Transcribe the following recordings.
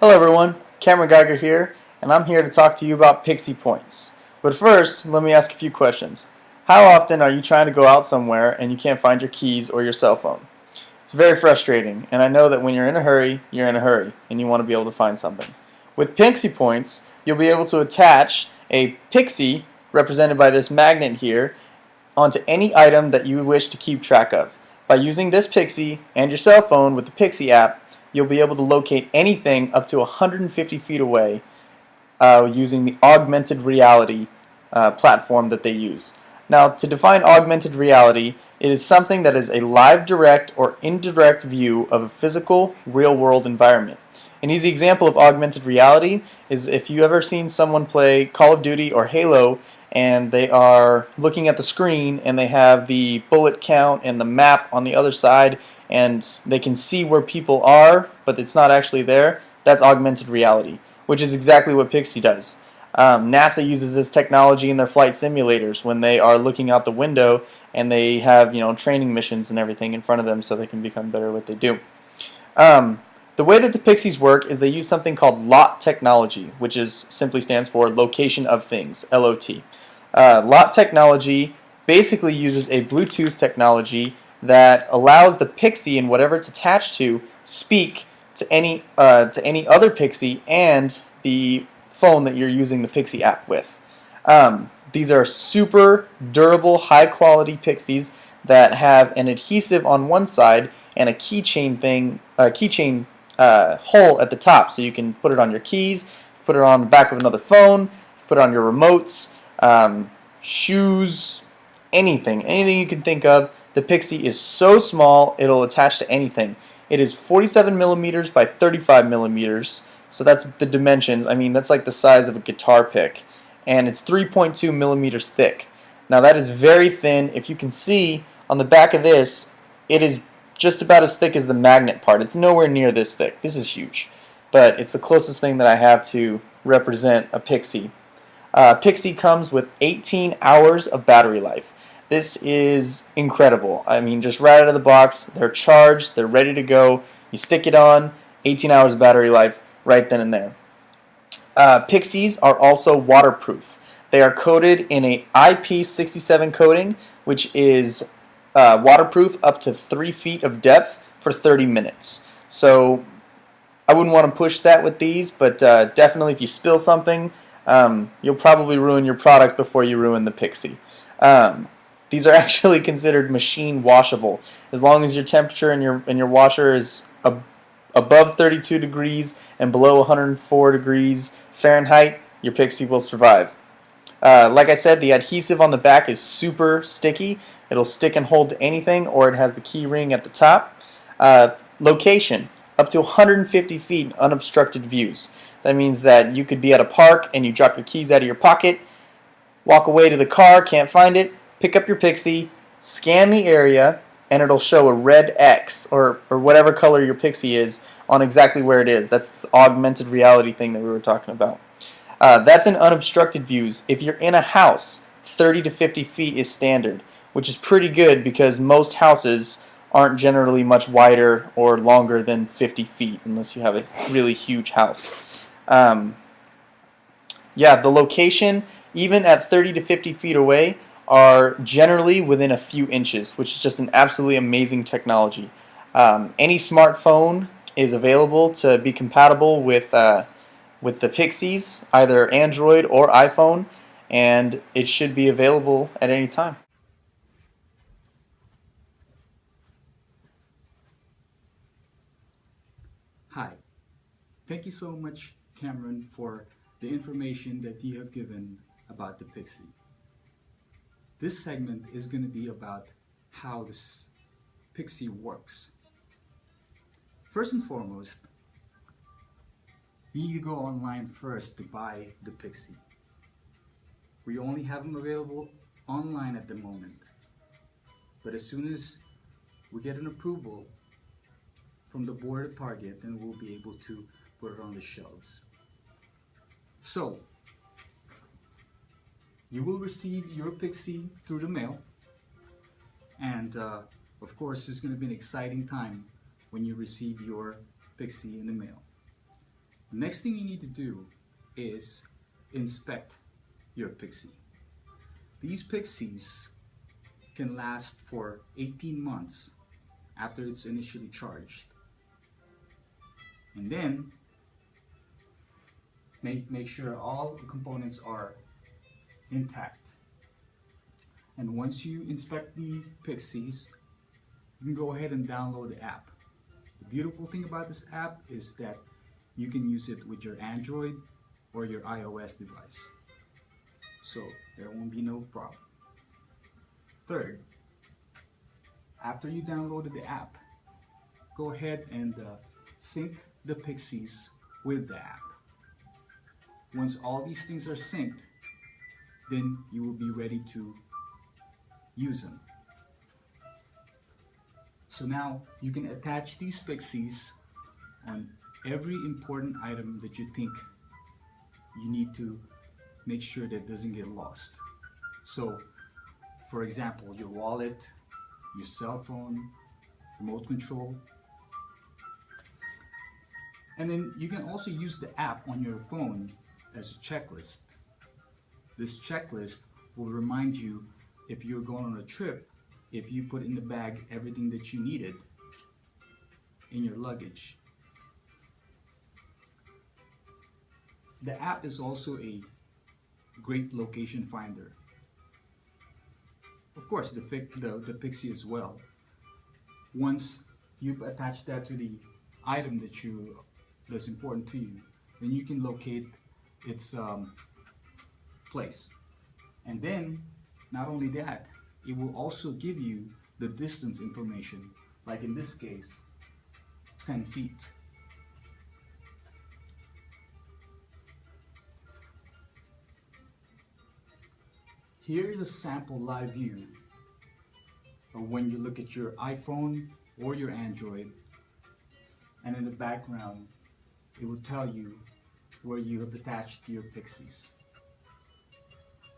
Hello everyone, Cameron Geiger here, and I'm here to talk to you about Pixie Points. But first, let me ask a few questions. How often are you trying to go out somewhere and you can't find your keys or your cell phone? It's very frustrating, and I know that when you're in a hurry, you're in a hurry, and you want to be able to find something. With Pixie Points, you'll be able to attach a pixie, represented by this magnet here, onto any item that you wish to keep track of. By using this pixie and your cell phone with the Pixie app, you'll be able to locate anything up to 150 feet away using the augmented reality platform that they use. Now, to define augmented reality, it is something that is a live, direct, or indirect view of a physical, real-world environment. An easy example of augmented reality is if you ever seen someone play Call of Duty or Halo and they are looking at the screen and they have the bullet count and the map on the other side and they can see where people are, but it's not actually there. That's augmented reality, which is exactly what Pixie does. NASA uses this technology in their flight simulators when they are looking out the window and they have training missions and everything in front of them so they can become better at what they do. The way that the Pixies work is they use something called LOT technology, which simply stands for Location of Things, LOT. LOT technology basically uses a Bluetooth technology that allows the Pixie and whatever it's attached to speak to any other Pixie and the phone that you're using the Pixie app with. These are super durable, high quality Pixies that have an adhesive on one side and a keychain hole at the top, so you can put it on your keys, put it on the back of another phone, put it on your remotes, shoes, anything you can think of. The Pixie is so small it'll attach to anything. It is 47 millimeters by 35 millimeters, so that's the dimensions. I mean, that's like the size of a guitar pick, and it's 3.2 millimeters thick. Now that is very thin. If you can see on the back of this, it is just about as thick as the magnet part. It's nowhere near this thick. This is huge, but it's the closest thing that I have to represent a Pixie. Pixie comes with 18 hours of battery life. This is incredible. I mean, just right out of the box, they're charged, they're ready to go. You stick it on, 18 hours of battery life right then and there. Pixies are also waterproof. They are coated in a IP67 coating, which is waterproof up to 3 feet of depth for 30 minutes. So I wouldn't want to push that with these, but definitely if you spill something, you'll probably ruin your product before you ruin the Pixie. These are actually considered machine washable. As long as your temperature in your washer is above 32 degrees and below 104 degrees Fahrenheit, your Pixie will survive. Like I said, the adhesive on the back is super sticky. It'll stick and hold to anything, or it has the key ring at the top. Location, up to 150 feet unobstructed views. That means that you could be at a park and you drop your keys out of your pocket, walk away to the car, can't find it, pick up your Pixie, scan the area, and it'll show a red X or whatever color your Pixie is on exactly where it is. That's this augmented reality thing that we were talking about. That's in unobstructed views. If you're in a house, 30 to 50 feet is standard, which is pretty good because most houses aren't generally much wider or longer than 50 feet unless you have a really huge house. Yeah, the location, even at 30 to 50 feet away, are generally within a few inches, which is just an absolutely amazing technology. Any smartphone is available to be compatible with the Pixies, either Android or iPhone, and it should be available at any time. Hi, thank you so much, Cameron, for the information that you have given about the Pixie. This segment is going to be about how this Pixie works. First and foremost, you need to go online first to buy the Pixie. We only have them available online at the moment, but as soon as we get an approval from the board at Target, then we'll be able to put it on the shelves. So, you will receive your Pixie through the mail, and of course, it's going to be an exciting time when you receive your Pixie in the mail. Next thing you need to do is inspect your Pixie. These Pixies can last for 18 months after it's initially charged. And then make sure all the components are intact. And once you inspect the Pixies, you can go ahead and download the app. The beautiful thing about this app is that you can use it with your Android or your iOS device. So there won't be no problem. Third, after you downloaded the app, go ahead and sync the Pixies with the app. Once all these things are synced, then you will be ready to use them. So now you can attach these Pixies on every important item that you think you need to make sure that it doesn't get lost. So, for example, your wallet, your cell phone, remote control. And then you can also use the app on your phone as a checklist. This checklist will remind you if you're going on a trip, if you put in the bag everything that you needed in your luggage. The app is also a great location finder. Of course, the Pixie as well. Once you've attached that to the item that's important to you, then you can locate its place. And then, not only that, it will also give you the distance information, like in this case, 10 feet. Here is a sample live view of when you look at your iPhone or your Android, and in the background it will tell you where you have attached your Pixies,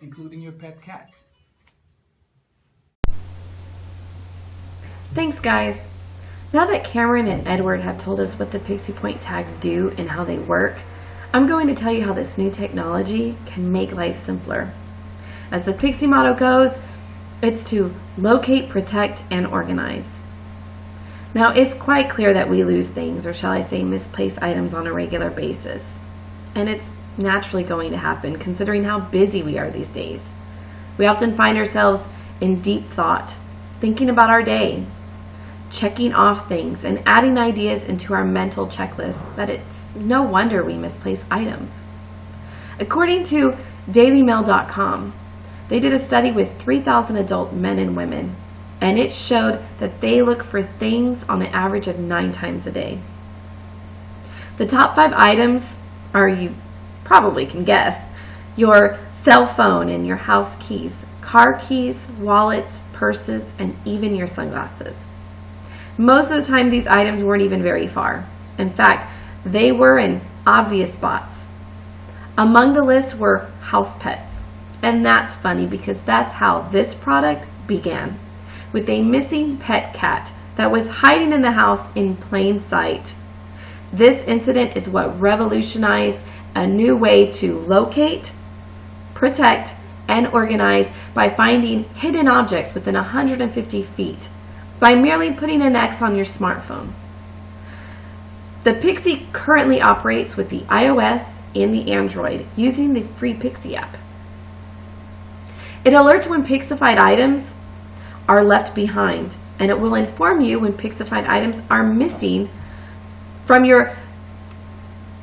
including your pet cat. Thanks guys! Now that Cameron and Edward have told us what the Pixie Point tags do and how they work, I'm going to tell you how this new technology can make life simpler. As the Pixie motto goes, it's to locate, protect, and organize. Now, it's quite clear that we lose things, or shall I say misplaced items, on a regular basis. And it's naturally going to happen, considering how busy we are these days. We often find ourselves in deep thought, thinking about our day, checking off things, and adding ideas into our mental checklist that it's no wonder we misplace items. According to dailymail.com, they did a study with 3,000 adult men and women, and it showed that they look for things on an average of 9 times a day. The top 5 items are, you probably can guess, your cell phone and your house keys, car keys, wallets, purses, and even your sunglasses. Most of the time, these items weren't even very far. In fact, they were in obvious spots. Among the list were house pets. And that's funny because that's how this product began, with a missing pet cat that was hiding in the house in plain sight. This incident is what revolutionized a new way to locate, protect, and organize by finding hidden objects within 150 feet by merely putting an X on your smartphone. The Pixie currently operates with the iOS and the Android using the free Pixie app. It alerts when Pixified items are left behind, and it will inform you when Pixified items are missing from your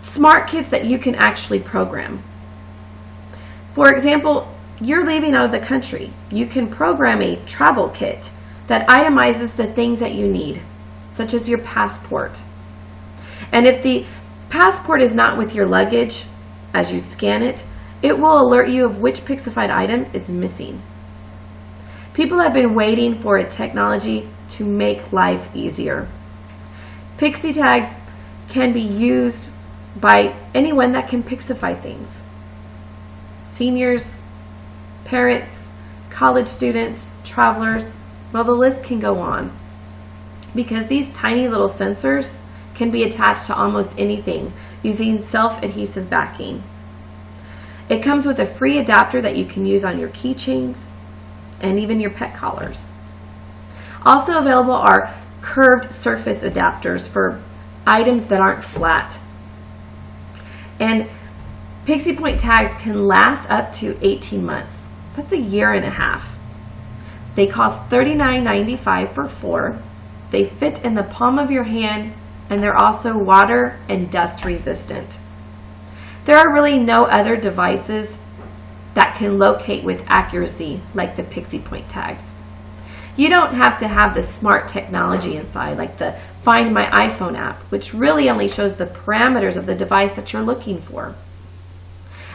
smart kits that you can actually program. For example, you're leaving out of the country. You can program a travel kit that itemizes the things that you need, such as your passport. And if the passport is not with your luggage as you scan it, it will alert you of which Pixified item is missing. People have been waiting for a technology to make life easier. Pixie tags can be used by anyone that can Pixify things. Seniors, parents, college students, travelers, well, the list can go on. Because these tiny little sensors can be attached to almost anything using self-adhesive backing. It comes with a free adapter that you can use on your keychains and even your pet collars. Also available are curved surface adapters for items that aren't flat. And Pixie Point tags can last up to 18 months. That's a year and a half. They cost $39.95 for 4. They fit in the palm of your hand, and they're also water and dust resistant. There are really no other devices that can locate with accuracy like the Pixie Point tags. You don't have to have the smart technology inside like the Find My iPhone app, which really only shows the parameters of the device that you're looking for.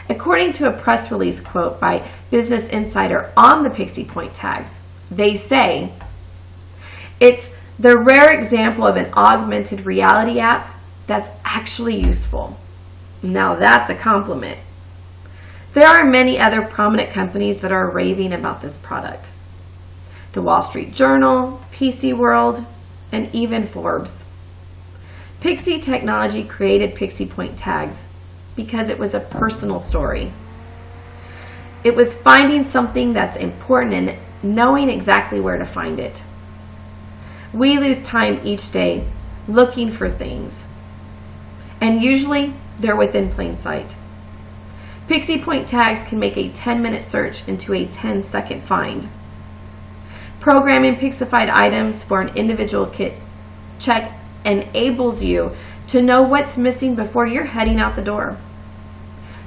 According to a press release quote by Business Insider on the Pixie Point tags, they say, "It's the rare example of an augmented reality app that's actually useful." Now that's a compliment. There are many other prominent companies that are raving about this product. The Wall Street Journal, PC World, and even Forbes. Pixie Technology created Pixie Point tags because it was a personal story. It was finding something that's important and knowing exactly where to find it. We lose time each day looking for things, and usually they're within plain sight. Pixie Point tags can make a 10-minute search into a 10-second find. Programming Pixified items for an individual kit check enables you to know what's missing before you're heading out the door.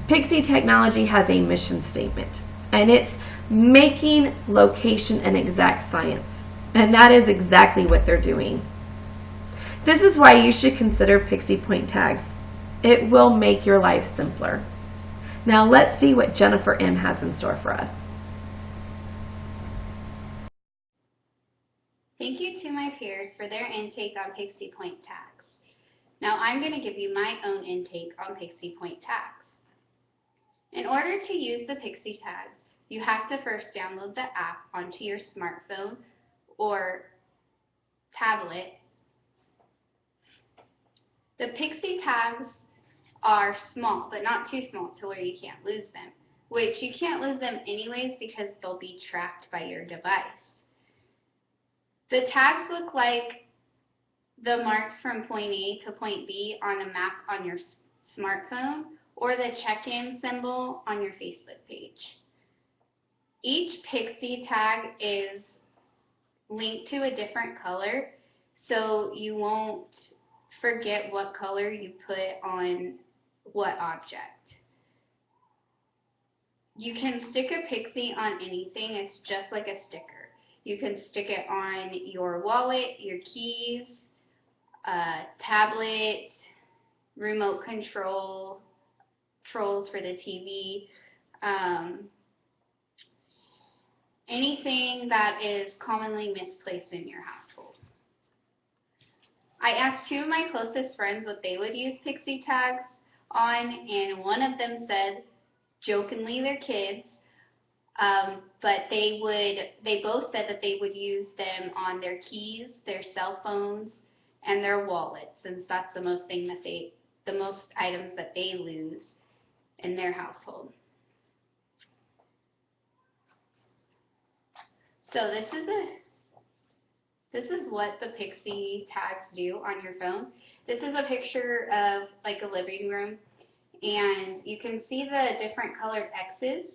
Pixie Technology has a mission statement, and it's making location an exact science. And that is exactly what they're doing. This is why you should consider Pixie Point tags. It will make your life simpler. Now let's see what Jennifer M. has in store for us. Thank you to my peers for their intake on Pixie Point tags. Now I'm going to give you my own intake on Pixie Point tags. In order to use the Pixie tags, you have to first download the app onto your smartphone or tablet. The Pixie tags are small, but not too small to where you can't lose them, which you can't lose them anyways because they'll be tracked by your device. The tags look like the marks from point A to point B on a map on your smartphone or the check-in symbol on your Facebook page. Each Pixie tag is linked to a different color, so you won't forget what color you put on what object. You can stick a Pixie on anything. It's just like a sticker. You can stick it on your wallet, your keys, tablet, remote controls for the TV, anything that is commonly misplaced in your household. I asked two of my closest friends what they would use Pixie tags on, and one of them said, jokingly, their kids, but they both said that they would use them on their keys, their cell phones, and their wallets, since that's the most items that they lose in their household. So this is what the Pixie tags do on your phone. This is a picture of like a living room, and you can see the different colored X's,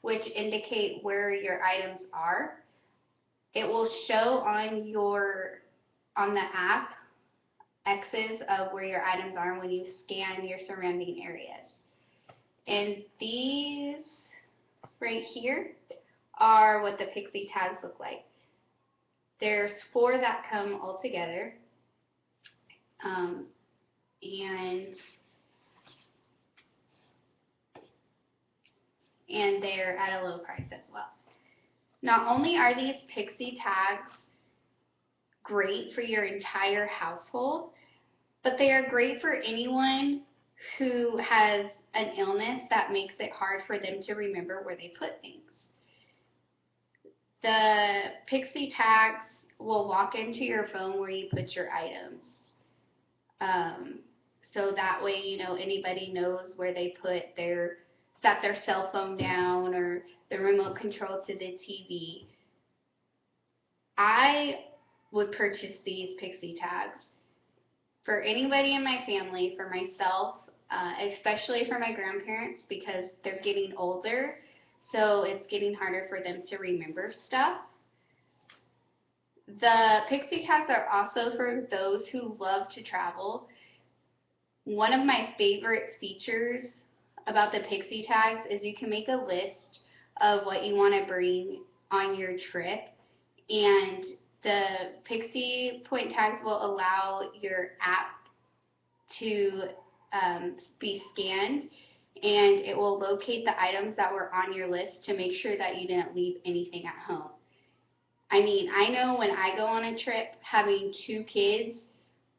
which indicate where your items are. It will show on the app X's of where your items are when you scan your surrounding areas. And these right here are what the Pixie tags look like. There's 4 that come all together, and they're at a low price as well. Not only are these Pixie tags great for your entire household, but they are great for anyone who has an illness that makes it hard for them to remember where they put things. The Pixie tags will walk into your phone where you put your items. So that way, anybody knows where they set their cell phone down or the remote control to the TV. I would purchase these pixie tags for anybody in my family, for myself, especially for my grandparents because they're getting older, so it's getting harder for them to remember stuff. The pixie tags are also for those who love to travel. One of my favorite features about the pixie tags is you can make a list of what you want to bring on your trip, and the pixie point tags will allow your app to be scanned, and it will locate the items that were on your list to make sure that you didn't leave anything at home. I mean, I know when I go on a trip, having 2 kids,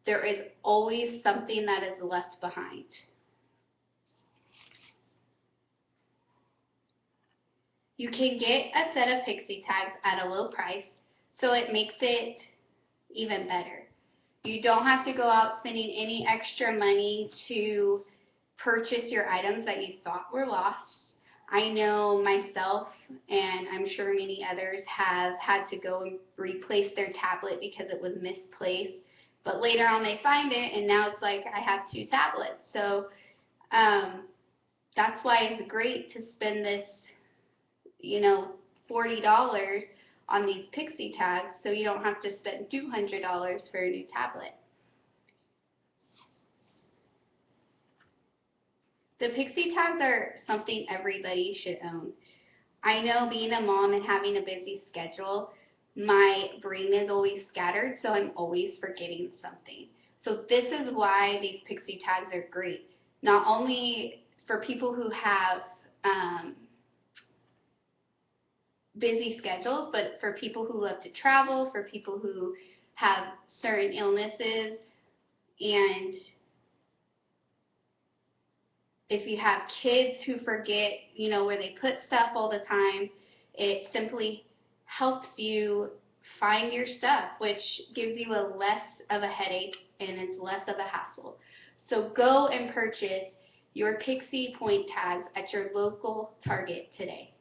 there is always something that is left behind. You can get a set of pixie tags at a low price, so it makes it even better. You don't have to go out spending any extra money to purchase your items that you thought were lost. I know myself, and I'm sure many others have had to go and replace their tablet because it was misplaced. But later on they find it, and now it's like I have 2 tablets. So that's why it's great to spend this, $40 on these pixie tags so you don't have to spend $200 for a new tablet. The pixie tags are something everybody should own. I know being a mom and having a busy schedule, my brain is always scattered, so I'm always forgetting something. So this is why these pixie tags are great. Not only for people who have busy schedules, but for people who love to travel, for people who have certain illnesses, and if you have kids who forget, where they put stuff all the time, it simply helps you find your stuff, which gives you a less of a headache and it's less of a hassle. So go and purchase your Pixie Point tags at your local Target today.